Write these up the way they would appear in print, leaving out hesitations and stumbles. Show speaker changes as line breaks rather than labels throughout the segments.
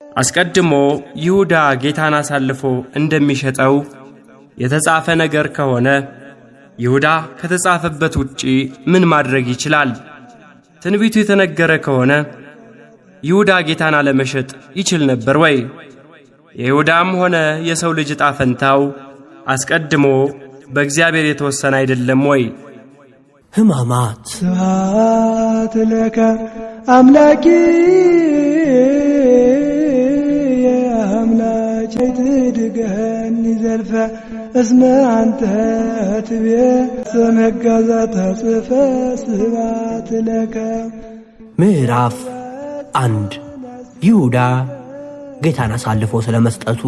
አስቀድሞ ይሁዳ ጌታን አሳልፎ እንደሚሸጠው የተጻፈ ነገር ከሆነ ይሁዳ ከተጻፈበት ውጪ ምን ማድረግ ይችላል? ትንቢቱ የተነገረ ከሆነ ይሁዳ ጌታን አለመሸጥ ይችል ነበር ወይ? የይሁዳም ሆነ የሰው ልጅ ዕጣ ፈንታው አስቀድሞ በእግዚአብሔር የተወሰነ አይደለም ወይ?
ሕማማት
ስብሐት ለከ አምላኪ የአምላክ ትድገኒ ዘልፈ እስመ አንተ ትቤ ሰመጋዛ ተጽፈ ስብሐት ለከ።
ምዕራፍ 1 ይሁዳ ጌታን አሳልፎ ስለመስጠቱ።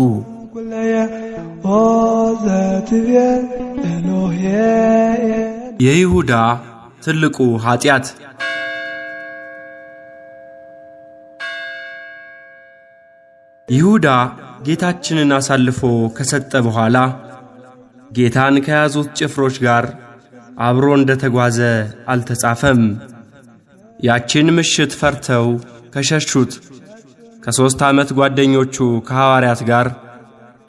የይሁዳ ትልቁ ኃጢአት። ይሁዳ ጌታችንን አሳልፎ ከሰጠ በኋላ ጌታን ከያዙት ጭፍሮች ጋር አብሮ እንደተጓዘ አልተጻፈም። ያችን ምሽት ፈርተው ከሸሹት ከ3 ዓመት ጓደኞቹ ከሐዋርያት ጋር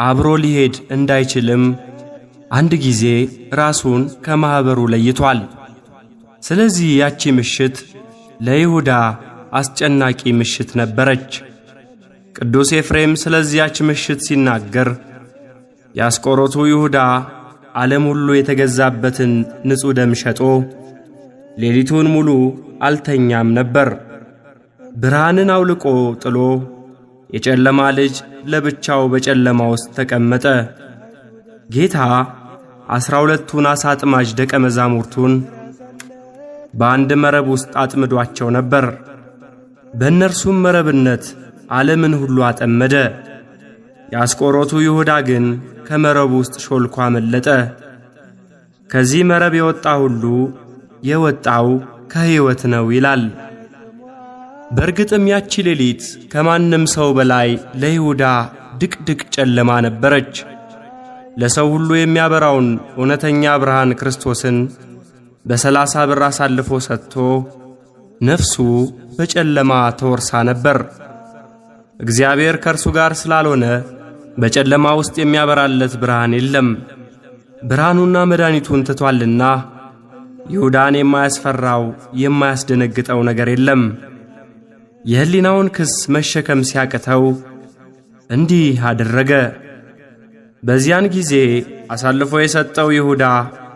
አብሮ ሊሄድ እንዳይችልም አንድ ጊዜ ራሱን ከማኅበሩ ለይቷል። ስለዚህ ያቺ ምሽት ለይሁዳ አስጨናቂ ምሽት ነበረች። ቅዱስ ኤፍሬም ስለዚያች ምሽት ሲናገር ያስቆሮቱ ይሁዳ ዓለም ሁሉ የተገዛበትን ንጹሕ ደም ሸጦ ሌሊቱን ሙሉ አልተኛም ነበር። ብርሃንን አውልቆ ጥሎ የጨለማ ልጅ ለብቻው በጨለማ ውስጥ ተቀመጠ። ጌታ 12ቱን ዓሣ አጥማጅ ደቀ መዛሙርቱን በአንድ መረብ ውስጥ አጥምዷቸው ነበር። በእነርሱም መረብነት ዓለምን ሁሉ አጠመደ። የአስቆሮቱ ይሁዳ ግን ከመረቡ ውስጥ ሾልኮ አመለጠ። ከዚህ መረብ የወጣ ሁሉ የወጣው ከሕይወት ነው ይላል። በእርግጥም ያቺ ሌሊት ከማንም ሰው በላይ ለይሁዳ ድቅድቅ ጨለማ ነበረች። ለሰው ሁሉ የሚያበራውን እውነተኛ ብርሃን ክርስቶስን በ30 ብር አሳልፎ ሰጥቶ ነፍሱ በጨለማ ተወርሳ ነበር። እግዚአብሔር ከእርሱ ጋር ስላልሆነ በጨለማ ውስጥ የሚያበራለት ብርሃን የለም። ብርሃኑና መድኃኒቱን ትቷልና ይሁዳን የማያስፈራው የማያስደነግጠው ነገር የለም። የሕሊናውን ክስ መሸከም ሲያቅተው እንዲህ አደረገ። በዚያን ጊዜ አሳልፎ የሰጠው ይሁዳ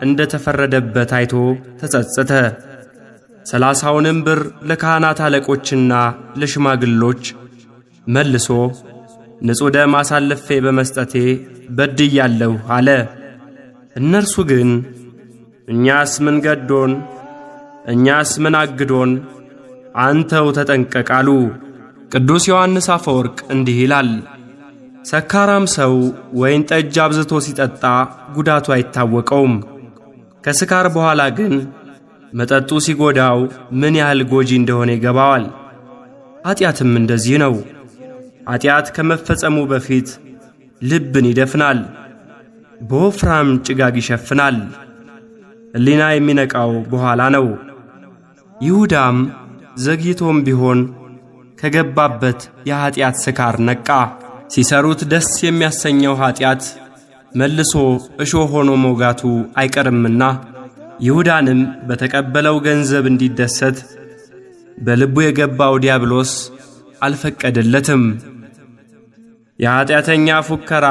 እንደ ተፈረደበት አይቶ ተጸጸተ። 30ውንም ብር ለካህናት አለቆችና ለሽማግሎች መልሶ ንጹሕ ደም አሳልፌ በመስጠቴ በድያለሁ አለ። እነርሱ ግን እኛስ ምን ገዶን? እኛስ ምን አግዶን? አንተው ተጠንቀቅ አሉ። ቅዱስ ዮሐንስ አፈወርቅ እንዲህ ይላል፣ ሰካራም ሰው ወይን ጠጅ አብዝቶ ሲጠጣ ጉዳቱ አይታወቀውም። ከስካር በኋላ ግን መጠጡ ሲጎዳው ምን ያህል ጎጂ እንደሆነ ይገባዋል። ኃጢአትም እንደዚህ ነው። ኃጢአት ከመፈጸሙ በፊት ልብን ይደፍናል፣ በወፍራም ጭጋግ ይሸፍናል። ሕሊና የሚነቃው በኋላ ነው። ይሁዳም ዘግይቶም ቢሆን ከገባበት የኃጢአት ስካር ነቃ። ሲሰሩት ደስ የሚያሰኘው ኃጢአት መልሶ እሾህ ሆኖ መውጋቱ አይቀርምና ይሁዳንም በተቀበለው ገንዘብ እንዲደሰት በልቡ የገባው ዲያብሎስ አልፈቀደለትም። የኃጢአተኛ ፉከራ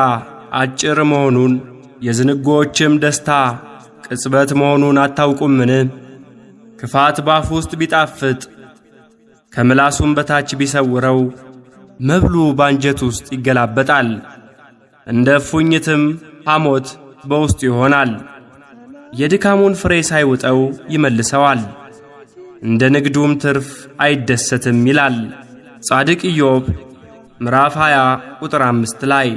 አጭር መሆኑን የዝንጎዎችም ደስታ ቅጽበት መሆኑን አታውቁምን? ክፋት ባፍ ውስጥ ቢጣፍጥ ከምላሱም በታች ቢሰውረው መብሉ ባንጀት ውስጥ ይገላበጣል። እንደ ፉኝትም ሐሞት በውስጡ ይሆናል። የድካሙን ፍሬ ሳይውጠው ይመልሰዋል፣ እንደ ንግዱም ትርፍ አይደሰትም ይላል ጻድቅ ኢዮብ ምዕራፍ 20 ቁጥር 5 ላይ።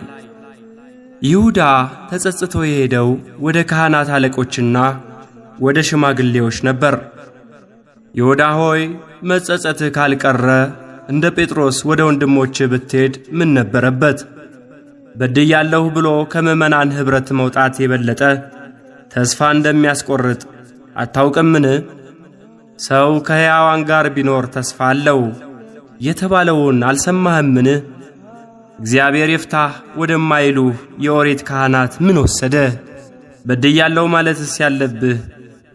ይሁዳ ተጸጽቶ የሄደው ወደ ካህናት አለቆችና ወደ ሽማግሌዎች ነበር። ይሁዳ ሆይ መጸጸትህ ካልቀረ እንደ ጴጥሮስ ወደ ወንድሞች ብትሄድ ምን ነበረበት? በድያለሁ ብሎ ከምዕመናን ኅብረት መውጣት የበለጠ ተስፋ እንደሚያስቆርጥ አታውቅምን? ሰው ከሕያዋን ጋር ቢኖር ተስፋ አለው የተባለውን አልሰማህምን? እግዚአብሔር ይፍታህ ወደማይሉ የኦሪት ካህናት ምን ወሰደ? በድያለሁ ማለትስ ያለብህ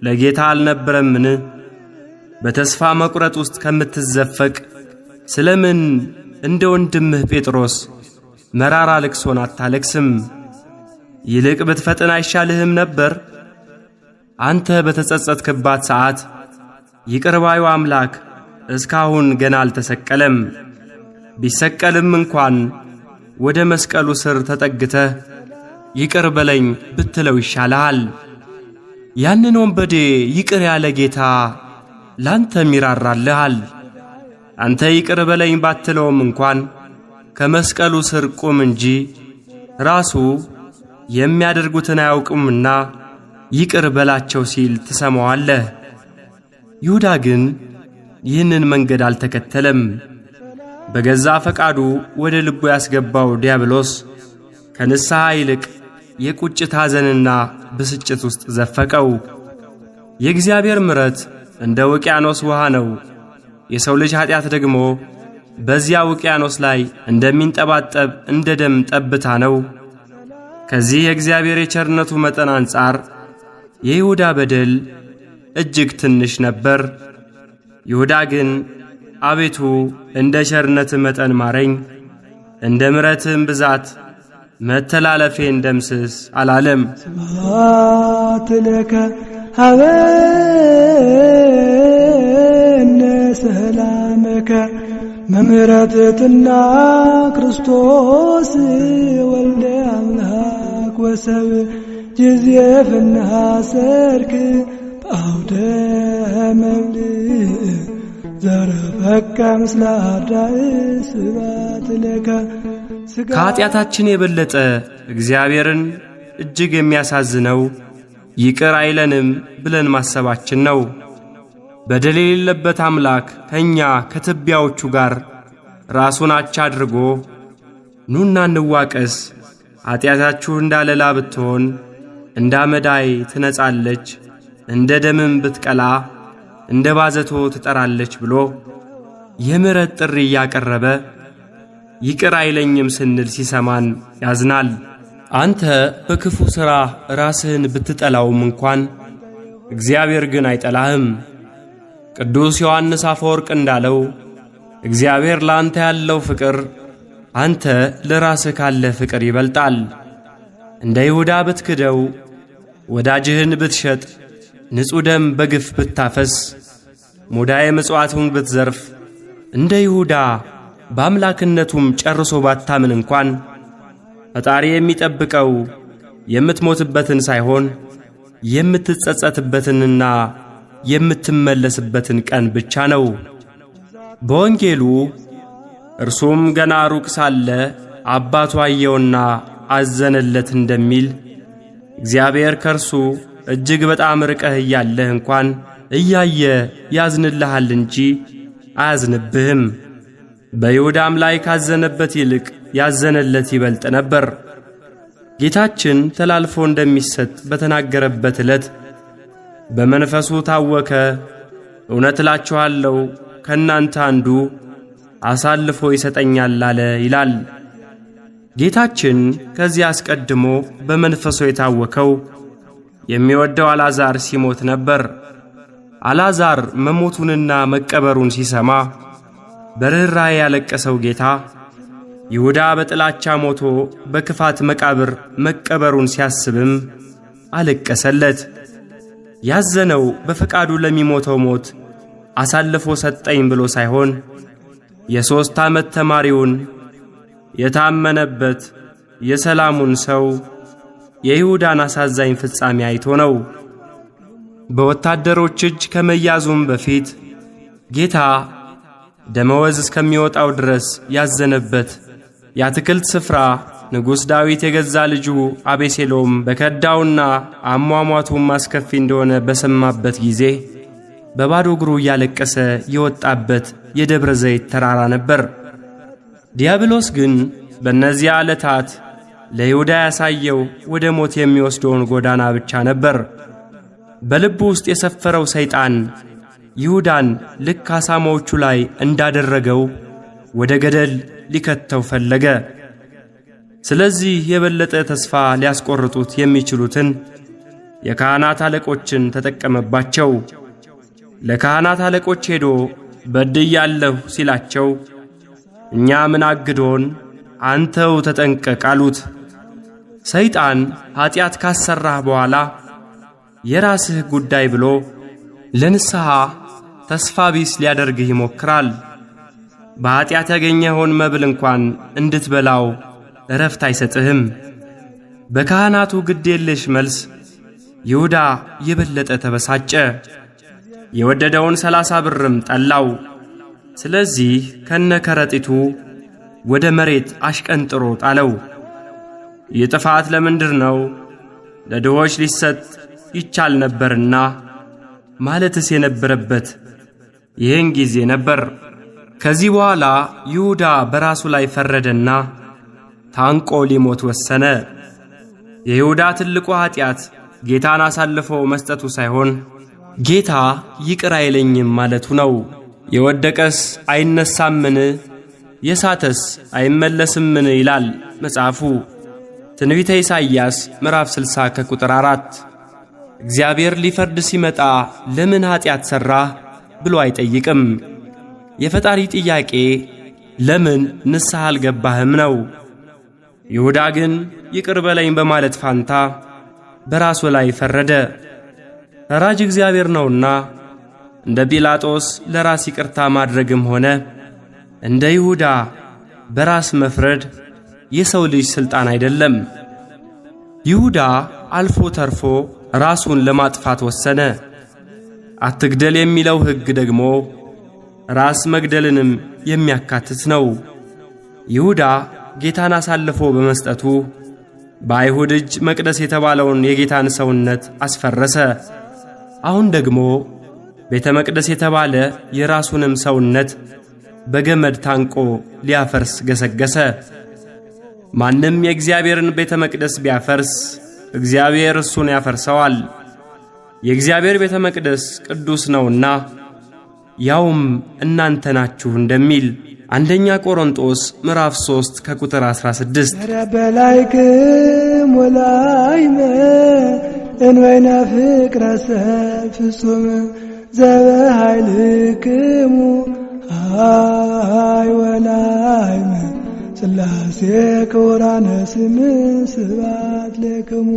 ለጌታ አልነበረምን? በተስፋ መቁረጥ ውስጥ ከምትዘፈቅ ስለምን እንደ ወንድምህ ጴጥሮስ መራራ ልቅሶን አታለቅስም? ይልቅ ብትፈጥን አይሻልህም ነበር? አንተ በተጸጸትክባት ሰዓት ይቅር ባዩ አምላክ እስካሁን ገና አልተሰቀለም። ቢሰቀልም እንኳን ወደ መስቀሉ ስር ተጠግተህ ይቅር በለኝ ብትለው ይሻልሃል። ያንን ወንበዴ ይቅር ያለ ጌታ ላንተም ይራራልሃል። አንተ ይቅር በለኝ ባትለውም እንኳን ከመስቀሉ ስር ቁም እንጂ ራሱ የሚያደርጉትን አያውቁምና ይቅር በላቸው ሲል ትሰማዋለህ። ይሁዳ ግን ይህንን መንገድ አልተከተለም። በገዛ ፈቃዱ ወደ ልቡ ያስገባው ዲያብሎስ ከንስሐ ይልቅ የቁጭት ሐዘንና ብስጭት ውስጥ ዘፈቀው። የእግዚአብሔር ምሕረት እንደ ውቅያኖስ ውሃ ነው። የሰው ልጅ ኃጢአት ደግሞ በዚያ ውቅያኖስ ላይ እንደሚንጠባጠብ እንደ ደም ጠብታ ነው። ከዚህ የእግዚአብሔር የቸርነቱ መጠን አንጻር የይሁዳ በደል እጅግ ትንሽ ነበር። ይሁዳ ግን አቤቱ እንደ ቸርነት መጠን ማረኝ፣ እንደ ምሕረትም ብዛት መተላለፌን ደምስስ አላለም።
ስብሐት ለከ ሀበነ ሰላመከ መምህረትትና ክርስቶስ ወልደ አምላክ ወሰብ ጅዝየፍና ሰርክ በአውደ መብልዕ ዘረፈካ ምስለ አዳእ ስብሐት ለከ።
ከኃጢአታችን የበለጠ እግዚአብሔርን እጅግ የሚያሳዝነው ይቅር አይለንም ብለን ማሰባችን ነው። በደል የሌለበት አምላክ ከእኛ ከትቢያዎቹ ጋር ራሱን አቻ አድርጎ ኑና እንዋቀስ፣ ኃጢአታችሁ እንዳለላ ብትሆን እንደ አመዳይ ትነጻለች፣ እንደ ደምም ብትቀላ እንደ ባዘቶ ትጠራለች ብሎ የምሕረት ጥሪ እያቀረበ ይቅር አይለኝም ስንል ሲሰማን ያዝናል። አንተ በክፉ ሥራ ራስህን ብትጠላውም እንኳን እግዚአብሔር ግን አይጠላህም። ቅዱስ ዮሐንስ አፈወርቅ እንዳለው እግዚአብሔር ለአንተ ያለው ፍቅር አንተ ለራስህ ካለ ፍቅር ይበልጣል። እንደ ይሁዳ ብትክደው፣ ወዳጅህን ብትሸጥ፣ ንጹሕ ደም በግፍ ብታፈስ፣ ሙዳየ ምጽዋቱን ብትዘርፍ፣ እንደ ይሁዳ በአምላክነቱም ጨርሶ ባታምን እንኳን ፈጣሪ የሚጠብቀው የምትሞትበትን ሳይሆን የምትጸጸትበትንና የምትመለስበትን ቀን ብቻ ነው። በወንጌሉ እርሱም ገና ሩቅ ሳለ አባቱ አየውና አዘነለት እንደሚል እግዚአብሔር ከርሱ እጅግ በጣም ርቀህ እያለህ እንኳን እያየ ያዝንልሃል እንጂ አያዝንብህም። በይሁዳም ላይ ካዘነበት ይልቅ ያዘነለት ይበልጥ ነበር። ጌታችን ተላልፎ እንደሚሰጥ በተናገረበት ዕለት በመንፈሱ ታወከ። እውነት እላችኋለሁ ከእናንተ አንዱ አሳልፎ ይሰጠኛል አለ ይላል። ጌታችን ከዚህ አስቀድሞ በመንፈሱ የታወከው የሚወደው አልዓዛር ሲሞት ነበር። አልዓዛር መሞቱንና መቀበሩን ሲሰማ በርኅራኄ ያለቀሰው ጌታ ይሁዳ በጥላቻ ሞቶ በክፋት መቃብር መቀበሩን ሲያስብም አለቀሰለት። ያዘነው በፈቃዱ ለሚሞተው ሞት አሳልፎ ሰጠኝ ብሎ ሳይሆን የ3 ዓመት ተማሪውን የታመነበት የሰላሙን ሰው የይሁዳን አሳዛኝ ፍጻሜ አይቶ ነው። በወታደሮች እጅ ከመያዙም በፊት ጌታ ደመወዝ እስከሚወጣው ድረስ ያዘነበት የአትክልት ስፍራ ንጉሥ ዳዊት የገዛ ልጁ አቤሴሎም በከዳውና አሟሟቱም አስከፊ እንደሆነ በሰማበት ጊዜ በባዶ እግሩ እያለቀሰ የወጣበት የደብረ ዘይት ተራራ ነበር። ዲያብሎስ ግን በእነዚያ ዕለታት ለይሁዳ ያሳየው ወደ ሞት የሚወስደውን ጎዳና ብቻ ነበር። በልቡ ውስጥ የሰፈረው ሰይጣን ይሁዳን ልክ አሳማዎቹ ላይ እንዳደረገው ወደ ገደል ሊከተው ፈለገ። ስለዚህ የበለጠ ተስፋ ሊያስቆርጡት የሚችሉትን የካህናት አለቆችን ተጠቀመባቸው። ለካህናት አለቆች ሄዶ በድያለሁ ሲላቸው እኛ ምን አግዶን አንተው ተጠንቀቅ አሉት። ሰይጣን ኃጢአት ካሰራህ በኋላ የራስህ ጉዳይ ብሎ ለንስሐ ተስፋ ቢስ ሊያደርግህ ይሞክራል። በኃጢአት ያገኘኸውን መብል እንኳን እንድትበላው እረፍት አይሰጥህም። በካህናቱ ግዴለሽ መልስ ይሁዳ የበለጠ ተበሳጨ። የወደደውን 30 ብርም ጠላው። ስለዚህ ከነከረጢቱ ወደ መሬት አሽቀንጥሮ ጣለው። የጥፋት ለምንድር ነው? ለድሆች ሊሰጥ ይቻል ነበርና ማለትስ የነበረበት ይህን ጊዜ ነበር። ከዚህ በኋላ ይሁዳ በራሱ ላይ ፈረደና ታንቆ ሊሞት ወሰነ። የይሁዳ ትልቁ ኃጢአት ጌታን አሳልፎ መስጠቱ ሳይሆን ጌታ ይቅር አይለኝም ማለቱ ነው። የወደቀስ አይነሳምን? የሳተስ አይመለስምን? ይላል መጽሐፉ። ትንቢተ ኢሳይያስ ምዕራፍ 60 ከቁጥር 4። እግዚአብሔር ሊፈርድ ሲመጣ ለምን ኃጢአት ሠራህ ብሎ አይጠይቅም። የፈጣሪ ጥያቄ ለምን ንስሐ አልገባህም ነው። ይሁዳ ግን ይቅር በለኝ በማለት ፋንታ በራሱ ላይ ፈረደ። ፈራጅ እግዚአብሔር ነውና እንደ ጲላጦስ ለራስ ይቅርታ ማድረግም ሆነ እንደ ይሁዳ በራስ መፍረድ የሰው ልጅ ሥልጣን አይደለም። ይሁዳ አልፎ ተርፎ ራሱን ለማጥፋት ወሰነ። አትግደል የሚለው ሕግ ደግሞ ራስ መግደልንም የሚያካትት ነው። ይሁዳ ጌታን አሳልፎ በመስጠቱ በአይሁድ እጅ መቅደስ የተባለውን የጌታን ሰውነት አስፈረሰ። አሁን ደግሞ ቤተ መቅደስ የተባለ የራሱንም ሰውነት በገመድ ታንቆ ሊያፈርስ ገሰገሰ። ማንም የእግዚአብሔርን ቤተ መቅደስ ቢያፈርስ እግዚአብሔር እሱን ያፈርሰዋል። የእግዚአብሔር ቤተ መቅደስ ቅዱስ ነውና ያውም እናንተ ናችሁ እንደሚል አንደኛ ቆሮንጦስ ምዕራፍ 3 ከቁጥር 16።
ረበላይክም ወላይመ እንወይነ ፍቅረ ሰብ ፍጹም ዘበኃይልክሙ አይ ወላይመ ሥላሴ ክቡራነ ስም ስብሐት ለክሙ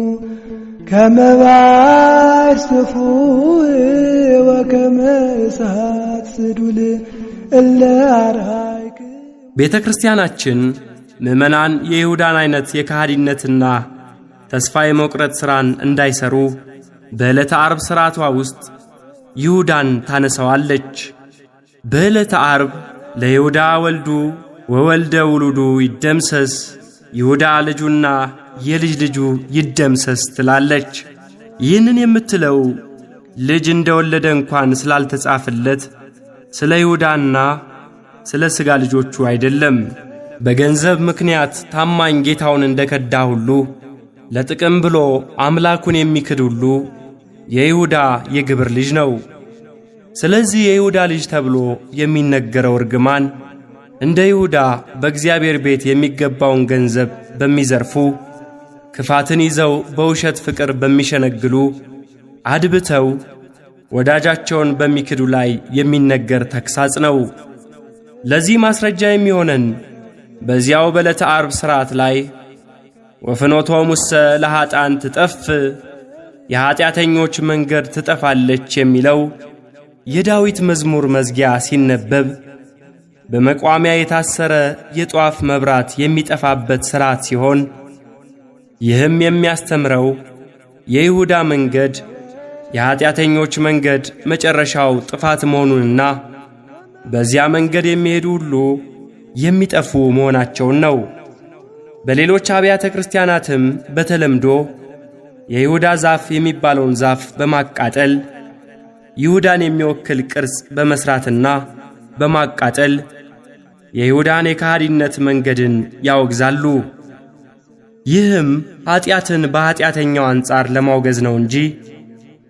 ከመ ባሕር ስፉሕ ወከመ እሳት ስዱል እለ አርአይክ።
ቤተ ክርስቲያናችን ምዕመናን የይሁዳን አይነት የካህዲነትና ተስፋ የመቁረጥ ሥራን እንዳይሰሩ በዕለተ ዓርብ ሥርዓቷ ውስጥ ይሁዳን ታነሳዋለች። በዕለተ ዓርብ ለይሁዳ ወልዱ ወወልደ ውሉዱ ይደምሰስ፣ ይሁዳ ልጁና የልጅ ልጁ ይደምሰስ ትላለች። ይህንን የምትለው ልጅ እንደወለደ እንኳን ስላልተጻፈለት ስለ ይሁዳና ስለ ሥጋ ልጆቹ አይደለም። በገንዘብ ምክንያት ታማኝ ጌታውን እንደከዳ ሁሉ ለጥቅም ብሎ አምላኩን የሚክድ ሁሉ የይሁዳ የግብር ልጅ ነው። ስለዚህ የይሁዳ ልጅ ተብሎ የሚነገረው እርግማን እንደ ይሁዳ በእግዚአብሔር ቤት የሚገባውን ገንዘብ በሚዘርፉ፣ ክፋትን ይዘው በውሸት ፍቅር በሚሸነግሉ፣ አድብተው ወዳጃቸውን በሚክዱ ላይ የሚነገር ተግሣጽ ነው። ለዚህ ማስረጃ የሚሆነን በዚያው በዕለተ ዓርብ ሥርዓት ላይ ወፍኖቶሙሰ ለኀጣን ትጠፍ፣ የኀጢአተኞች መንገድ ትጠፋለች የሚለው የዳዊት መዝሙር መዝጊያ ሲነበብ በመቋሚያ የታሰረ የጧፍ መብራት የሚጠፋበት ሥርዓት ሲሆን ይህም የሚያስተምረው የይሁዳ መንገድ የኀጢአተኞች መንገድ መጨረሻው ጥፋት መሆኑንና በዚያ መንገድ የሚሄዱ ሁሉ የሚጠፉ መሆናቸውን ነው። በሌሎች አብያተ ክርስቲያናትም በተለምዶ የይሁዳ ዛፍ የሚባለውን ዛፍ በማቃጠል ይሁዳን የሚወክል ቅርጽ በመስራትና በማቃጠል የይሁዳን የካህዲነት መንገድን ያወግዛሉ። ይህም ኀጢአትን በኀጢአተኛው አንጻር ለማውገዝ ነው እንጂ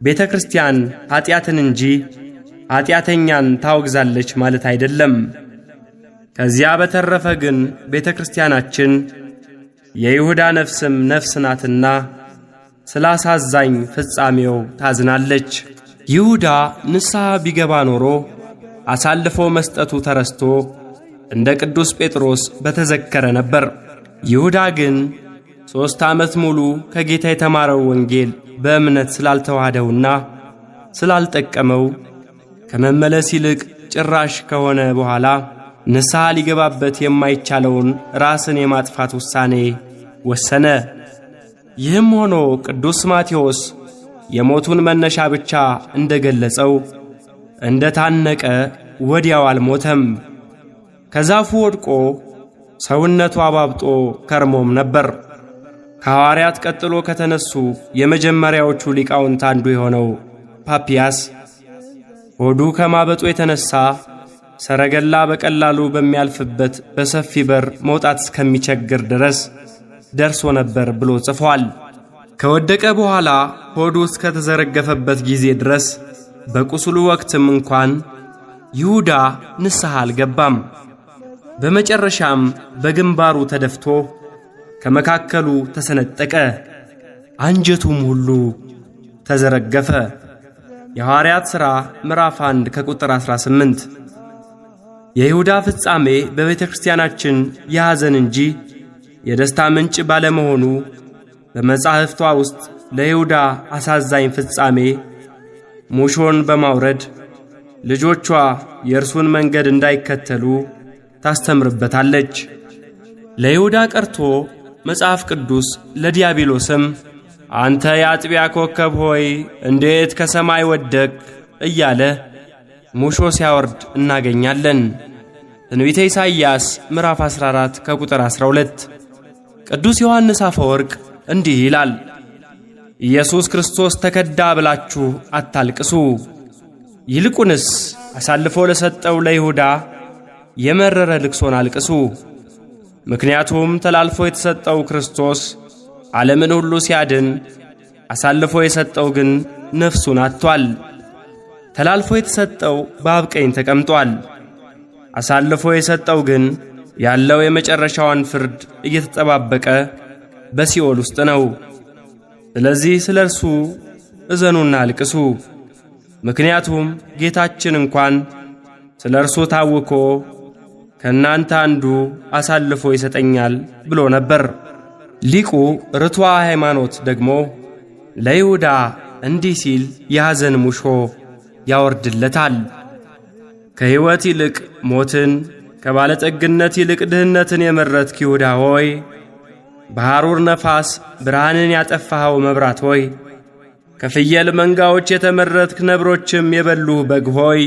ቤተ ክርስቲያን ኀጢአትን እንጂ ኀጢአተኛን ታወግዛለች ማለት አይደለም። ከዚያ በተረፈ ግን ቤተ ክርስቲያናችን የይሁዳ ነፍስም ነፍስ ናትና ስላሳዛኝ ፍጻሜው ታዝናለች። ይሁዳ ንስሐ ቢገባ ኖሮ አሳልፎ መስጠቱ ተረስቶ እንደ ቅዱስ ጴጥሮስ በተዘከረ ነበር። ይሁዳ ግን 3 ዓመት ሙሉ ከጌታ የተማረው ወንጌል በእምነት ስላልተዋሃደውና ስላልጠቀመው ከመመለስ ይልቅ ጭራሽ ከሆነ በኋላ ንስሐ ሊገባበት የማይቻለውን ራስን የማጥፋት ውሳኔ ወሰነ። ይህም ሆኖ ቅዱስ ማቴዎስ የሞቱን መነሻ ብቻ እንደገለጸው እንደታነቀ ወዲያው አልሞተም። ከዛፉ ወድቆ ሰውነቱ አባብጦ ከርሞም ነበር። ከሐዋርያት ቀጥሎ ከተነሱ የመጀመሪያዎቹ ሊቃውንት አንዱ የሆነው ፓፒያስ ሆዱ ከማበጡ የተነሳ ሰረገላ በቀላሉ በሚያልፍበት በሰፊ በር መውጣት እስከሚቸግር ድረስ ደርሶ ነበር ብሎ ጽፏል። ከወደቀ በኋላ ሆዱ እስከተዘረገፈበት ጊዜ ድረስ በቁስሉ ወቅትም እንኳን ይሁዳ ንስሐ አልገባም። በመጨረሻም በግንባሩ ተደፍቶ ከመካከሉ ተሰነጠቀ፣ አንጀቱም ሁሉ ተዘረገፈ። የሐዋርያት ሥራ ምዕራፍ 1 ከቁጥር 18። የይሁዳ ፍጻሜ በቤተ ክርስቲያናችን የሐዘን እንጂ የደስታ ምንጭ ባለመሆኑ በመጻሕፍቷ ውስጥ ለይሁዳ አሳዛኝ ፍጻሜ ሙሾን በማውረድ ልጆቿ የእርሱን መንገድ እንዳይከተሉ ታስተምርበታለች። ለይሁዳ ቀርቶ መጽሐፍ ቅዱስ ለዲያብሎስም አንተ የአጥቢያ ኮከብ ሆይ እንዴት ከሰማይ ወደቅ እያለ ሙሾ ሲያወርድ እናገኛለን። ትንቢተ ኢሳይያስ ምዕራፍ 14 ከቁጥር 12። ቅዱስ ዮሐንስ አፈወርቅ እንዲህ ይላል፣ ኢየሱስ ክርስቶስ ተከዳ ብላችሁ አታልቅሱ፣ ይልቁንስ አሳልፎ ለሰጠው ለይሁዳ የመረረ ልቅሶን አልቅሱ። ምክንያቱም ተላልፎ የተሰጠው ክርስቶስ ዓለምን ሁሉ ሲያድን አሳልፎ የሰጠው ግን ነፍሱን አጥቷል። ተላልፎ የተሰጠው በአብ ቀኝ ተቀምጧል። አሳልፎ የሰጠው ግን ያለው የመጨረሻውን ፍርድ እየተጠባበቀ በሲኦል ውስጥ ነው። ስለዚህ ስለ እርሱ እዘኑና አልቅሱ። ምክንያቱም ጌታችን እንኳን ስለ እርሱ ታውኮ ከእናንተ አንዱ አሳልፎ ይሰጠኛል ብሎ ነበር። ሊቁ ርቱዐ ሃይማኖት ደግሞ ለይሁዳ እንዲህ ሲል የሐዘን ሙሾ ያወርድለታል። ከሕይወት ይልቅ ሞትን ከባለጠግነት ይልቅ ድህነትን የመረጥክ ይሁዳ ሆይ፣ በሐሩር ነፋስ ብርሃንን ያጠፋኸው መብራት ሆይ፣ ከፍየል መንጋዎች የተመረጥክ ነብሮችም የበሉህ በግ ሆይ፣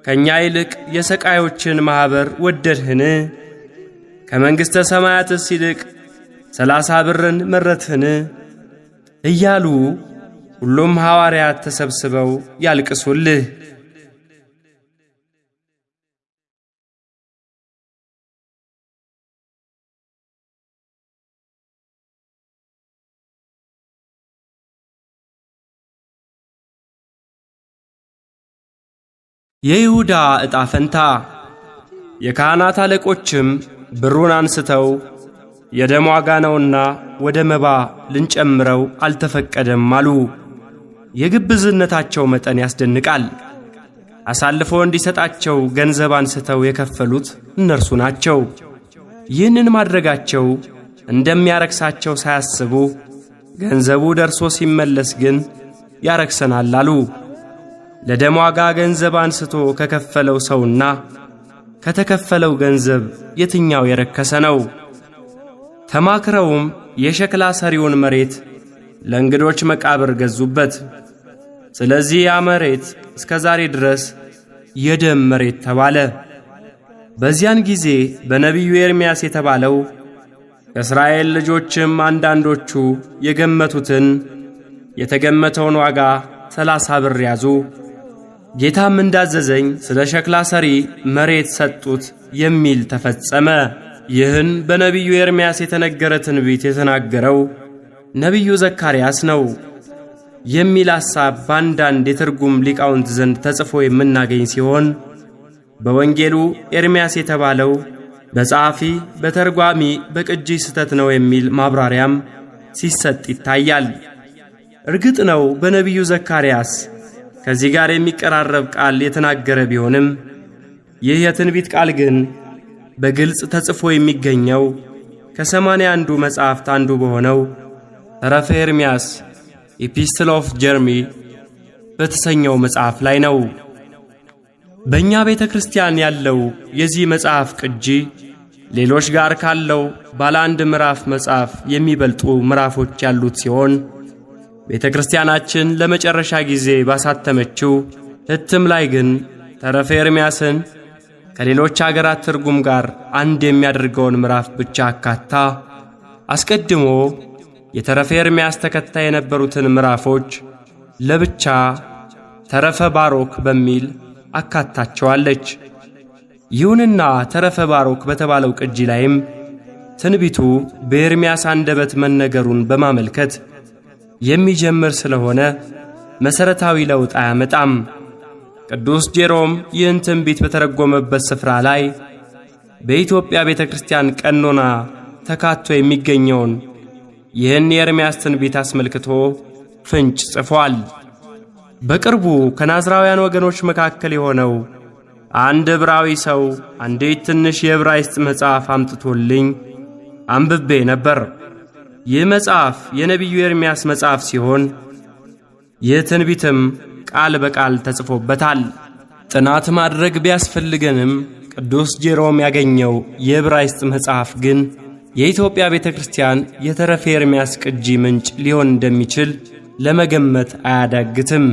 ከእኛ ይልቅ የሰቃዮችን ማኅበር ወደድህን? ከመንግሥተ ሰማያትስ ይልቅ 30 ብርን መረጥህን? እያሉ ሁሉም ሐዋርያት ተሰብስበው ያልቅሱልህ። የይሁዳ ዕጣ ፈንታ። የካህናት አለቆችም ብሩን አንስተው የደም ዋጋ ነውና ወደ መባ ልንጨምረው አልተፈቀደም አሉ። የግብዝነታቸው መጠን ያስደንቃል። አሳልፎ እንዲሰጣቸው ገንዘብ አንስተው የከፈሉት እነርሱ ናቸው። ይህንን ማድረጋቸው እንደሚያረክሳቸው ሳያስቡ ገንዘቡ ደርሶ ሲመለስ ግን ያረክሰናል አሉ። ለደም ዋጋ ገንዘብ አንስቶ ከከፈለው ሰውና ከተከፈለው ገንዘብ የትኛው የረከሰ ነው? ተማክረውም የሸክላ ሰሪውን መሬት ለእንግዶች መቃብር ገዙበት። ስለዚህ ያ መሬት እስከ ዛሬ ድረስ የደም መሬት ተባለ። በዚያን ጊዜ በነቢዩ ኤርምያስ የተባለው ከእስራኤል ልጆችም አንዳንዶቹ የገመቱትን የተገመተውን ዋጋ 30 ብር ያዙ። ጌታም እንዳዘዘኝ ስለ ሸክላ ሰሪ መሬት ሰጡት የሚል ተፈጸመ። ይህን በነቢዩ ኤርምያስ የተነገረ ትንቢት የተናገረው ነቢዩ ዘካርያስ ነው የሚል ሐሳብ በአንዳንድ የትርጉም ሊቃውንት ዘንድ ተጽፎ የምናገኝ ሲሆን በወንጌሉ ኤርምያስ የተባለው በጸሐፊ በተርጓሚ በቅጂ ስተት ነው የሚል ማብራሪያም ሲሰጥ ይታያል። እርግጥ ነው በነቢዩ ዘካርያስ ከዚህ ጋር የሚቀራረብ ቃል የተናገረ ቢሆንም ይህ የትንቢት ቃል ግን በግልጽ ተጽፎ የሚገኘው ከ81 መጻሕፍት አንዱ በሆነው ተረፈ ኤርምያስ ኤፒስትል ኦፍ ጀርሚ በተሰኘው መጽሐፍ ላይ ነው። በእኛ ቤተ ክርስቲያን ያለው የዚህ መጽሐፍ ቅጂ ሌሎች ጋር ካለው ባለ አንድ ምዕራፍ መጽሐፍ የሚበልጡ ምዕራፎች ያሉት ሲሆን ቤተ ክርስቲያናችን ለመጨረሻ ጊዜ ባሳተመችው ህትም ላይ ግን ተረፈ ኤርምያስን ከሌሎች አገራት ትርጉም ጋር አንድ የሚያደርገውን ምዕራፍ ብቻ አካታ አስቀድሞ የተረፈ ኤርምያስ ተከታይ የነበሩትን ምዕራፎች ለብቻ ተረፈ ባሮክ በሚል አካታቸዋለች። ይሁንና ተረፈ ባሮክ በተባለው ቅጂ ላይም ትንቢቱ በኤርምያስ አንደበት መነገሩን በማመልከት የሚጀምር ስለሆነ መሰረታዊ ለውጥ አያመጣም። ቅዱስ ጄሮም ይህን ትንቢት በተረጎመበት ስፍራ ላይ በኢትዮጵያ ቤተ ክርስቲያን ቀኖና ተካቶ የሚገኘውን ይህን የኤርምያስ ትንቢት አስመልክቶ ፍንጭ ጽፏል። በቅርቡ ከናዝራውያን ወገኖች መካከል የሆነው አንድ ዕብራዊ ሰው አንዲት ትንሽ የዕብራይስጥ መጽሐፍ አምጥቶልኝ አንብቤ ነበር። ይህ መጽሐፍ የነቢዩ ኤርምያስ መጽሐፍ ሲሆን ይህ ትንቢትም ቃል በቃል ተጽፎበታል። ጥናት ማድረግ ቢያስፈልገንም ቅዱስ ጄሮም ያገኘው የዕብራይስጥ መጽሐፍ ግን የኢትዮጵያ ቤተ ክርስቲያን የተረፈ ኤርምያስ ቅጂ ምንጭ ሊሆን እንደሚችል ለመገመት አያዳግትም።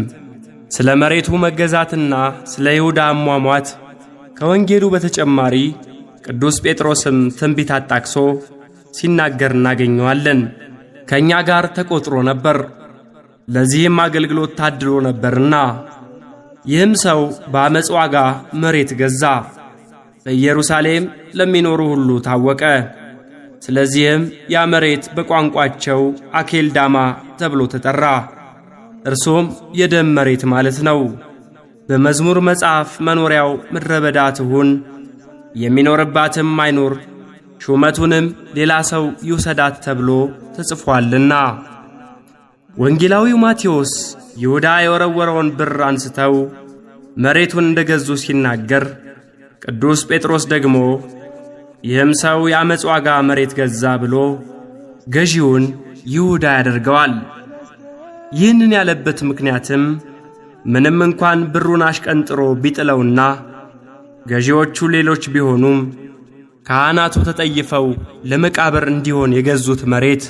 ስለ መሬቱ መገዛትና ስለ ይሁዳ አሟሟት ከወንጌሉ በተጨማሪ ቅዱስ ጴጥሮስም ትንቢት አጣቅሶ ሲናገር እናገኘዋለን። ከእኛ ጋር ተቆጥሮ ነበር፣ ለዚህም አገልግሎት ታድሎ ነበርና ይህም ሰው በአመፅ ዋጋ መሬት ገዛ፣ በኢየሩሳሌም ለሚኖሩ ሁሉ ታወቀ። ስለዚህም ያ መሬት በቋንቋቸው አኬልዳማ ተብሎ ተጠራ። እርሱም የደም መሬት ማለት ነው። በመዝሙር መጽሐፍ መኖሪያው ምድረ በዳ ትሁን፣ የሚኖርባትም አይኖር፣ ሹመቱንም ሌላ ሰው ይውሰዳት ተብሎ ተጽፏልና። ወንጌላዊው ማቴዎስ ይሁዳ የወረወረውን ብር አንስተው መሬቱን እንደገዙ ሲናገር፣ ቅዱስ ጴጥሮስ ደግሞ ይህም ሰው የአመፅ ዋጋ መሬት ገዛ ብሎ ገዢውን ይሁዳ ያደርገዋል። ይህንን ያለበት ምክንያትም ምንም እንኳን ብሩን አሽቀንጥሮ ቢጥለውና ገዢዎቹ ሌሎች ቢሆኑም ካህናቱ ተጠይፈው ለመቃብር እንዲሆን የገዙት መሬት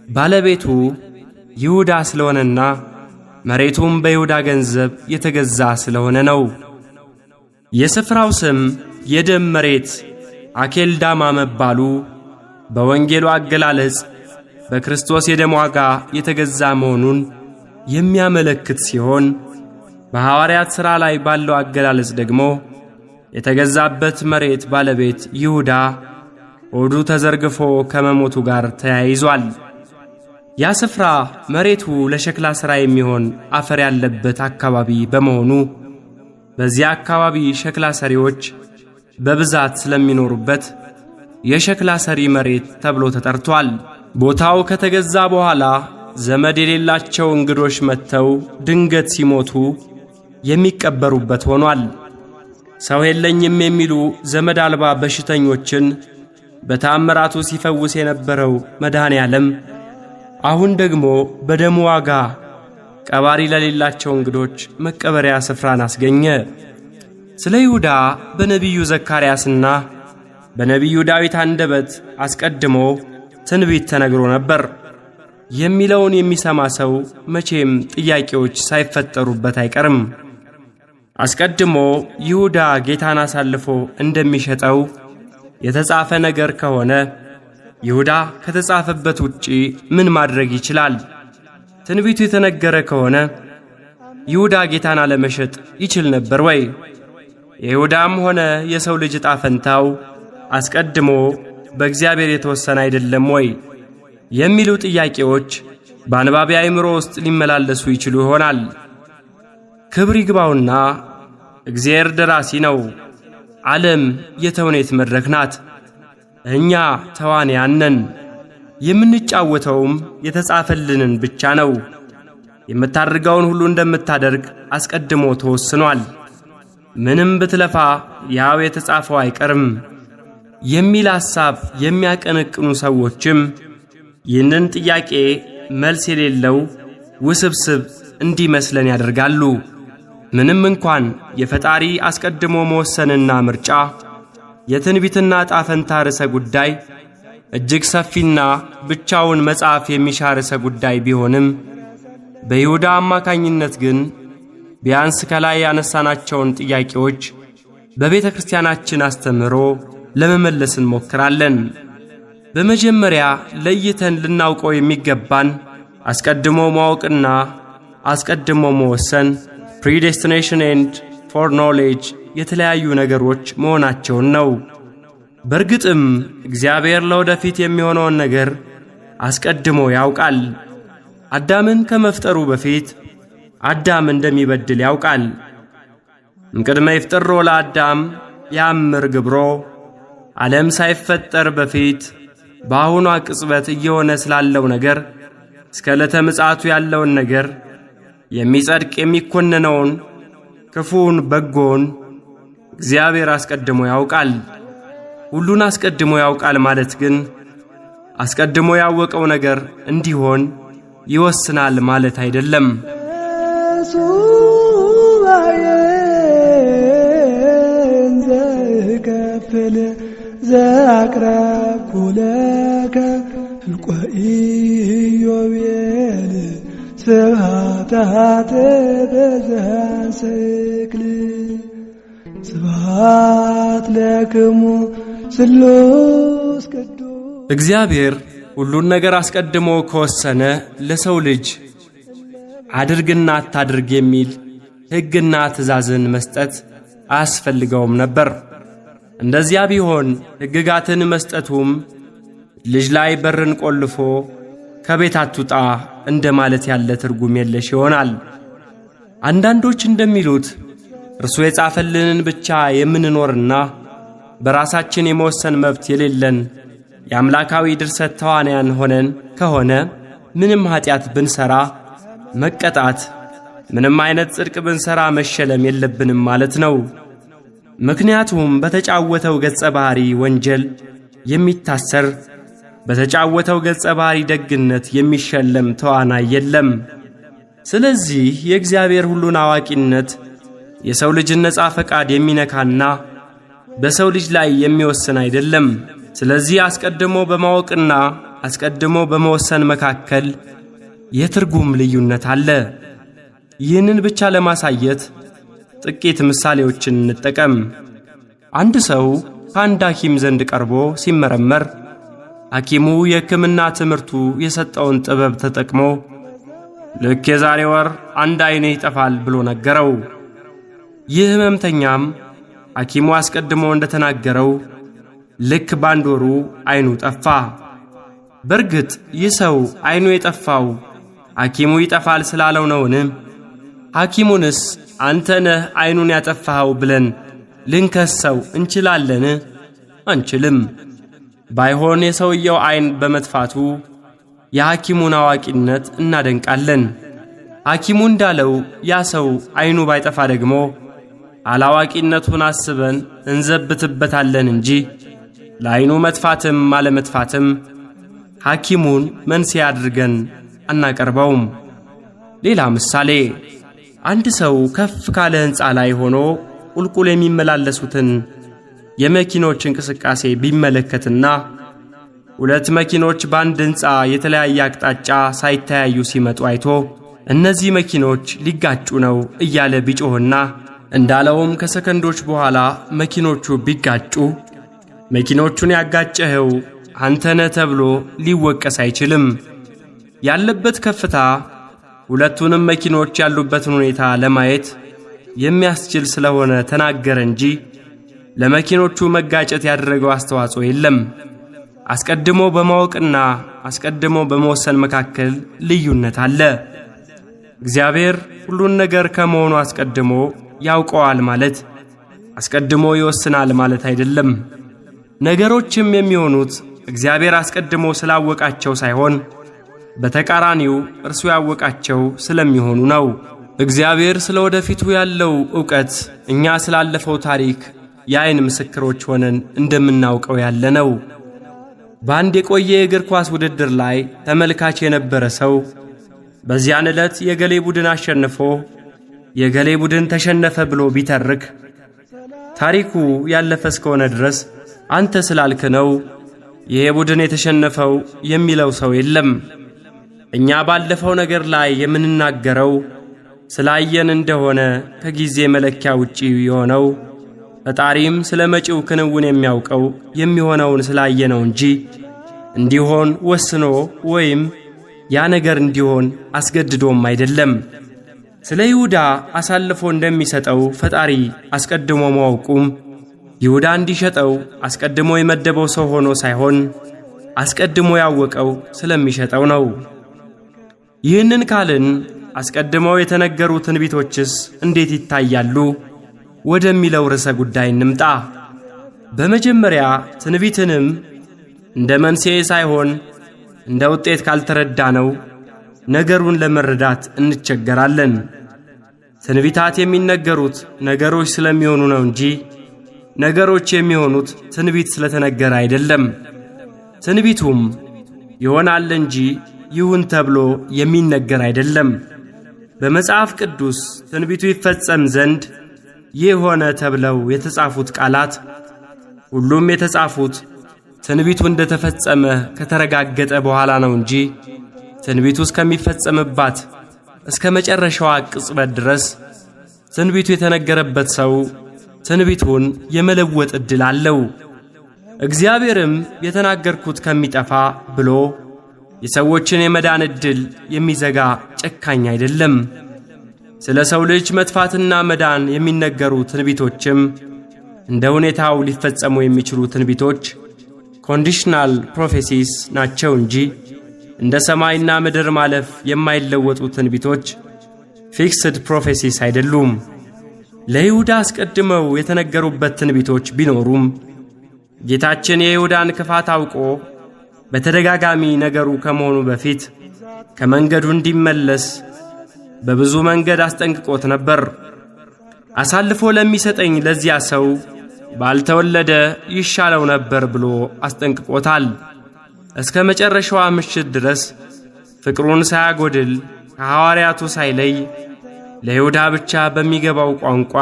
ባለቤቱ ይሁዳ ስለሆነና መሬቱም በይሁዳ ገንዘብ የተገዛ ስለሆነ ነው። የስፍራው ስም የደም መሬት አኬልዳማ መባሉ በወንጌሉ አገላለጽ በክርስቶስ የደም ዋጋ የተገዛ መሆኑን የሚያመለክት ሲሆን በሐዋርያት ሥራ ላይ ባለው አገላለጽ ደግሞ የተገዛበት መሬት ባለቤት ይሁዳ ሆዱ ተዘርግፎ ከመሞቱ ጋር ተያይዟል። ያ ስፍራ መሬቱ ለሸክላ ሥራ የሚሆን አፈር ያለበት አካባቢ በመሆኑ በዚያ አካባቢ ሸክላ ሰሪዎች በብዛት ስለሚኖሩበት የሸክላ ሰሪ መሬት ተብሎ ተጠርቷል። ቦታው ከተገዛ በኋላ ዘመድ የሌላቸው እንግዶች መጥተው ድንገት ሲሞቱ የሚቀበሩበት ሆኗል። ሰው የለኝም የሚሉ ዘመድ አልባ በሽተኞችን በታምራቱ ሲፈውስ የነበረው መድኃኔ ዓለም አሁን ደግሞ በደሙ ዋጋ ቀባሪ ለሌላቸው እንግዶች መቀበሪያ ስፍራን አስገኘ። ስለ ይሁዳ በነቢዩ ዘካርያስና በነቢዩ ዳዊት አንደበት አስቀድሞ ትንቢት ተነግሮ ነበር የሚለውን የሚሰማ ሰው መቼም ጥያቄዎች ሳይፈጠሩበት አይቀርም። አስቀድሞ ይሁዳ ጌታን አሳልፎ እንደሚሸጠው የተጻፈ ነገር ከሆነ ይሁዳ ከተጻፈበት ውጪ ምን ማድረግ ይችላል? ትንቢቱ የተነገረ ከሆነ ይሁዳ ጌታን አለመሸጥ ይችል ነበር ወይ? የይሁዳም ሆነ የሰው ልጅ ዕጣ ፈንታው አስቀድሞ በእግዚአብሔር የተወሰነ አይደለም ወይ የሚሉ ጥያቄዎች በአንባቢ አእምሮ ውስጥ ሊመላለሱ ይችሉ ይሆናል። ክብር ይግባውና እግዚአብሔር ደራሲ ነው፣ ዓለም የተውኔት መድረክ ናት። እኛ ተዋንያን ነን። የምንጫወተውም የተጻፈልንን ብቻ ነው። የምታደርገውን ሁሉ እንደምታደርግ አስቀድሞ ተወስኗል። ምንም ብትለፋ ያው የተጻፈው አይቀርም የሚል ሐሳብ የሚያቀነቅኑ ሰዎችም ይህንን ጥያቄ መልስ የሌለው ውስብስብ እንዲመስለን ያደርጋሉ። ምንም እንኳን የፈጣሪ አስቀድሞ መወሰንና ምርጫ የትንቢትና ጣፈንታ ርዕሰ ጉዳይ እጅግ ሰፊና ብቻውን መጽሐፍ የሚሻ ርዕሰ ጉዳይ ቢሆንም በይሁዳ አማካኝነት ግን ቢያንስ ከላይ ያነሳናቸውን ጥያቄዎች በቤተ ክርስቲያናችን አስተምሮ ለመመለስ እንሞክራለን። በመጀመሪያ ለይተን ልናውቀው የሚገባን አስቀድሞ ማወቅና አስቀድሞ መወሰን predestination and foreknowledge የተለያዩ ነገሮች መሆናቸውን ነው። በእርግጥም እግዚአብሔር ለወደፊት የሚሆነውን ነገር አስቀድሞ ያውቃል። አዳምን ከመፍጠሩ በፊት አዳም እንደሚበድል ያውቃል። እምቅድመ ይፍጠሮ ለአዳም ያምር ግብሮ ዓለም ሳይፈጠር በፊት በአሁኗ ቅጽበት እየሆነ ስላለው ነገር እስከ ዕለተ ምጽአቱ ያለውን ነገር የሚጸድቅ የሚኮነነውን ክፉን በጎን እግዚአብሔር አስቀድሞ ያውቃል። ሁሉን አስቀድሞ ያውቃል ማለት ግን አስቀድሞ ያወቀው ነገር እንዲሆን ይወስናል ማለት አይደለም።
ዘአቅረብኩ ለከ እልቆኢዮቤል ስብሐተ በዘንስክል ስብሐት ለክሙ ስሉስ ቅዱስ።
እግዚአብሔር ሁሉን ነገር አስቀድሞ ከወሰነ ለሰው ልጅ አድርግና አታድርግ የሚል ሕግና ትእዛዝን መስጠት አያስፈልገውም ነበር። እንደዚያ ቢሆን ሕግጋትን መስጠቱም ልጅ ላይ በርን ቆልፎ ከቤት አትውጣ እንደማለት ያለ ትርጉም የለሽ ይሆናል። አንዳንዶች እንደሚሉት እርሱ የጻፈልንን ብቻ የምንኖርና በራሳችን የመወሰን መብት የሌለን የአምላካዊ ድርሰት ተዋንያን ሆነን ከሆነ ምንም ኃጢአት ብንሰራ መቀጣት፣ ምንም አይነት ጽድቅ ብንሰራ መሸለም የለብንም ማለት ነው። ምክንያቱም በተጫወተው ገጸ ባህሪ ወንጀል የሚታሰር በተጫወተው ገጸ ባህሪ ደግነት የሚሸለም ተዋናይ የለም። ስለዚህ የእግዚአብሔር ሁሉን አዋቂነት የሰው ልጅን ነጻ ፈቃድ የሚነካና በሰው ልጅ ላይ የሚወስን አይደለም። ስለዚህ አስቀድሞ በማወቅና አስቀድሞ በመወሰን መካከል የትርጉም ልዩነት አለ። ይህንን ብቻ ለማሳየት ጥቂት ምሳሌዎችን እንጠቀም። አንድ ሰው ከአንድ ሐኪም ዘንድ ቀርቦ ሲመረመር ሐኪሙ የሕክምና ትምህርቱ የሰጠውን ጥበብ ተጠቅሞ ልክ የዛሬ ወር አንድ ዓይኔ ይጠፋል ብሎ ነገረው። ይህ ሕመምተኛም ሐኪሙ አስቀድሞ እንደተናገረው ልክ ባንድ ወሩ ዓይኑ ጠፋ። በርግጥ ይህ ሰው ዓይኑ የጠፋው ሐኪሙ ይጠፋል ስላለው ነውን? ሐኪሙንስ አንተ ነህ ዓይኑን ያጠፋኸው ብለን ልንከሰው እንችላለን? አንችልም። ባይሆን የሰውየው ዓይን በመጥፋቱ የሐኪሙን አዋቂነት እናደንቃለን። ሐኪሙ እንዳለው ያ ሰው ዓይኑ ባይጠፋ ደግሞ አላዋቂነቱን አስበን እንዘብትበታለን እንጂ ለዓይኑ መጥፋትም አለመጥፋትም ሐኪሙን መንስኤ አድርገን አናቀርበውም። ሌላ ምሳሌ፣ አንድ ሰው ከፍ ካለ ሕንፃ ላይ ሆኖ ቁልቁል የሚመላለሱትን የመኪኖች እንቅስቃሴ ቢመለከትና ሁለት መኪኖች በአንድ ሕንፃ የተለያየ አቅጣጫ ሳይተያዩ ሲመጡ አይቶ እነዚህ መኪኖች ሊጋጩ ነው እያለ ቢጮህና እንዳለውም ከሰከንዶች በኋላ መኪኖቹ ቢጋጩ መኪኖቹን ያጋጨኸው አንተ ነህ ተብሎ ሊወቀስ አይችልም። ያለበት ከፍታ ሁለቱንም መኪኖች ያሉበትን ሁኔታ ለማየት የሚያስችል ስለሆነ ተናገረ እንጂ ለመኪኖቹ መጋጨት ያደረገው አስተዋጽኦ የለም። አስቀድሞ በማወቅና አስቀድሞ በመወሰን መካከል ልዩነት አለ። እግዚአብሔር ሁሉን ነገር ከመሆኑ አስቀድሞ ያውቀዋል ማለት አስቀድሞ ይወስናል ማለት አይደለም። ነገሮችም የሚሆኑት እግዚአብሔር አስቀድሞ ስላወቃቸው ሳይሆን በተቃራኒው እርሱ ያወቃቸው ስለሚሆኑ ነው። እግዚአብሔር ስለ ወደፊቱ ያለው ዕውቀት እኛ ስላለፈው ታሪክ የዓይን ምስክሮች ሆነን እንደምናውቀው ያለ ነው። በአንድ የቆየ የእግር ኳስ ውድድር ላይ ተመልካች የነበረ ሰው በዚያን ዕለት የገሌ ቡድን አሸንፎ የገሌ ቡድን ተሸነፈ ብሎ ቢተርክ ታሪኩ ያለፈ እስከሆነ ድረስ አንተ ስላልክ ነው ይሄ ቡድን የተሸነፈው የሚለው ሰው የለም። እኛ ባለፈው ነገር ላይ የምንናገረው ስላየን እንደሆነ ከጊዜ መለኪያ ውጪ የሆነው ፈጣሪም ስለ መጪው ክንውን የሚያውቀው የሚሆነውን ስላየነው እንጂ እንዲሆን ወስኖ ወይም ያ ነገር እንዲሆን አስገድዶም አይደለም። ስለ ይሁዳ አሳልፎ እንደሚሰጠው ፈጣሪ አስቀድሞ ማወቁም ይሁዳ እንዲሸጠው አስቀድሞ የመደበው ሰው ሆኖ ሳይሆን አስቀድሞ ያወቀው ስለሚሸጠው ነው። ይህንን ካልን አስቀድመው የተነገሩ ትንቢቶችስ እንዴት ይታያሉ ወደሚለው ርዕሰ ጉዳይ እንምጣ። በመጀመሪያ ትንቢትንም እንደ መንስኤ ሳይሆን እንደ ውጤት ካልተረዳነው ነገሩን ለመረዳት እንቸገራለን። ትንቢታት የሚነገሩት ነገሮች ስለሚሆኑ ነው እንጂ ነገሮች የሚሆኑት ትንቢት ስለተነገረ አይደለም። ትንቢቱም ይሆናል እንጂ ይሁን ተብሎ የሚነገር አይደለም። በመጽሐፍ ቅዱስ ትንቢቱ ይፈጸም ዘንድ ይህ ሆነ ተብለው የተጻፉት ቃላት ሁሉም የተጻፉት ትንቢቱ እንደተፈጸመ ከተረጋገጠ በኋላ ነው እንጂ ትንቢቱ እስከሚፈጸምባት እስከ መጨረሻዋ ቅጽበት ድረስ ትንቢቱ የተነገረበት ሰው ትንቢቱን የመለወጥ ዕድል አለው። እግዚአብሔርም የተናገርኩት ከሚጠፋ ብሎ የሰዎችን የመዳን ዕድል የሚዘጋ ጨካኝ አይደለም። ስለ ሰው ልጅ መጥፋትና መዳን የሚነገሩ ትንቢቶችም እንደ ሁኔታው ሊፈጸሙ የሚችሉ ትንቢቶች ኮንዲሽናል ፕሮፌሲስ ናቸው እንጂ እንደ ሰማይና ምድር ማለፍ የማይለወጡ ትንቢቶች ፊክስድ ፕሮፌሲስ አይደሉም። ለይሁዳ አስቀድመው የተነገሩበት ትንቢቶች ቢኖሩም ጌታችን የይሁዳን ክፋት አውቆ በተደጋጋሚ ነገሩ ከመሆኑ በፊት ከመንገዱ እንዲመለስ በብዙ መንገድ አስጠንቅቆት ነበር። አሳልፎ ለሚሰጠኝ ለዚያ ሰው ባልተወለደ ይሻለው ነበር ብሎ አስጠንቅቆታል። እስከ መጨረሻዋ ምሽት ድረስ ፍቅሩን ሳያጎድል ከሐዋርያቱ ሳይለይ ለይሁዳ ብቻ በሚገባው ቋንቋ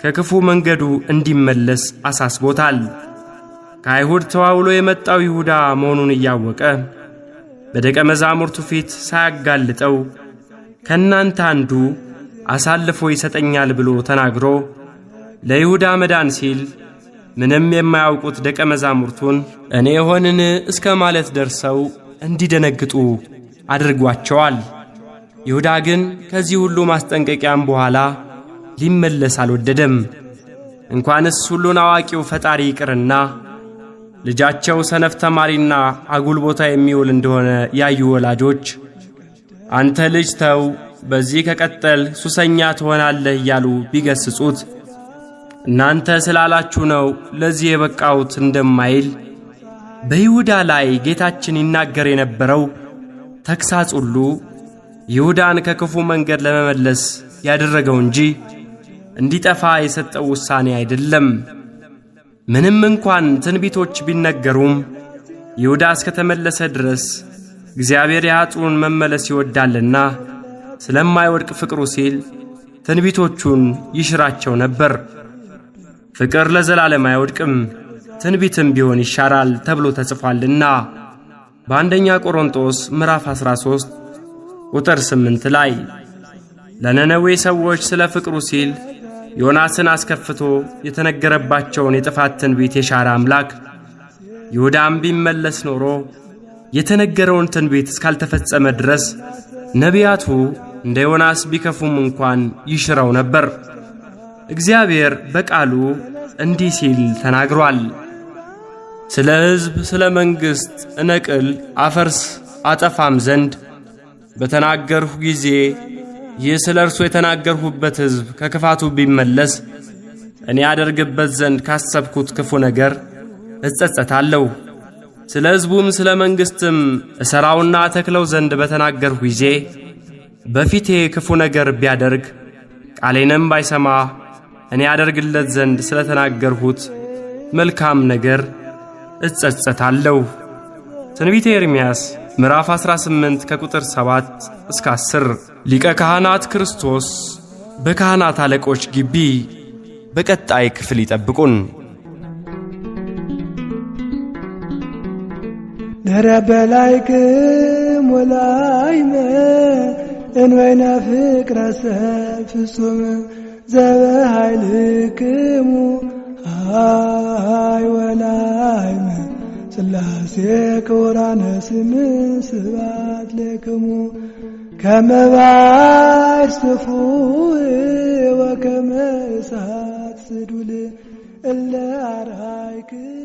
ከክፉ መንገዱ እንዲመለስ አሳስቦታል። ከአይሁድ ተዋውሎ የመጣው ይሁዳ መሆኑን እያወቀ በደቀ መዛሙርቱ ፊት ሳያጋልጠው ከናንተ አንዱ አሳልፎ ይሰጠኛል ብሎ ተናግሮ ለይሁዳ መዳን ሲል ምንም የማያውቁት ደቀ መዛሙርቱን እኔ ሆንን እስከ ማለት ደርሰው እንዲደነግጡ አድርጓቸዋል። ይሁዳ ግን ከዚህ ሁሉ ማስጠንቀቂያም በኋላ ሊመለስ አልወደደም። እንኳንስ ሁሉን አዋቂው ፈጣሪ ይቅርና ልጃቸው ሰነፍ ተማሪና አጉል ቦታ የሚውል እንደሆነ ያዩ ወላጆች አንተ ልጅ ተው፣ በዚህ ከቀጠል ሱሰኛ ትሆናለህ እያሉ ቢገስጹት እናንተ ስላላችሁ ነው ለዚህ የበቃሁት እንደማይል በይሁዳ ላይ ጌታችን ይናገር የነበረው ተግሳጽ ሁሉ ይሁዳን ከክፉ መንገድ ለመመለስ ያደረገው እንጂ እንዲጠፋ የሰጠው ውሳኔ አይደለም። ምንም እንኳን ትንቢቶች ቢነገሩም ይሁዳ እስከተመለሰ ድረስ እግዚአብሔር የኃጥኡን መመለስ ይወዳልና ስለማይወድቅ ፍቅሩ ሲል ትንቢቶቹን ይሽራቸው ነበር። ፍቅር ለዘላለም አይወድቅም፣ ትንቢትም ቢሆን ይሻራል ተብሎ ተጽፏልና በአንደኛ ቆሮንቶስ ምዕራፍ 13 ቁጥር 8 ላይ ለነነዌ ሰዎች ስለ ፍቅሩ ሲል ዮናስን አስከፍቶ የተነገረባቸውን የጥፋት ትንቢት የሻረ አምላክ ይሁዳም ቢመለስ ኖሮ የተነገረውን ትንቢት እስካልተፈጸመ ድረስ ነቢያቱ እንደ ዮናስ ቢከፉም እንኳን ይሽረው ነበር። እግዚአብሔር በቃሉ እንዲህ ሲል ተናግሯል። ስለ ሕዝብ ስለ መንግሥት እነቅል አፈርስ አጠፋም ዘንድ በተናገርሁ ጊዜ ይህ ስለ እርሱ የተናገርሁበት ሕዝብ ከክፋቱ ቢመለስ እኔ አደርግበት ዘንድ ካሰብኩት ክፉ ነገር እጸጸታለሁ። ስለ ሕዝቡም ስለ መንግሥትም እሠራውና ተክለው ዘንድ በተናገርሁ ጊዜ በፊቴ ክፉ ነገር ቢያደርግ ቃሌንም ባይሰማ እኔ አደርግለት ዘንድ ስለ ተናገርሁት መልካም ነገር እጸጸታለሁ። ትንቢተ ኤርምያስ ምዕራፍ 18 ከቁጥር 7 እስከ 10። ሊቀ ካህናት ክርስቶስ በካህናት አለቆች ግቢ በቀጣይ ክፍል ይጠብቁን።
ነረበላይክም ወላይመ እንወይነ ፍቅረ ሰብ ፍጹም ዘበኃይልክሙ አይ ወላይመ ሥላሴ ክቡራነ ስም ስብሐት ለክሙ ከመ ባሕር ስፉሕ ወከመ እሳት ስዱል እለ አርአይክሙ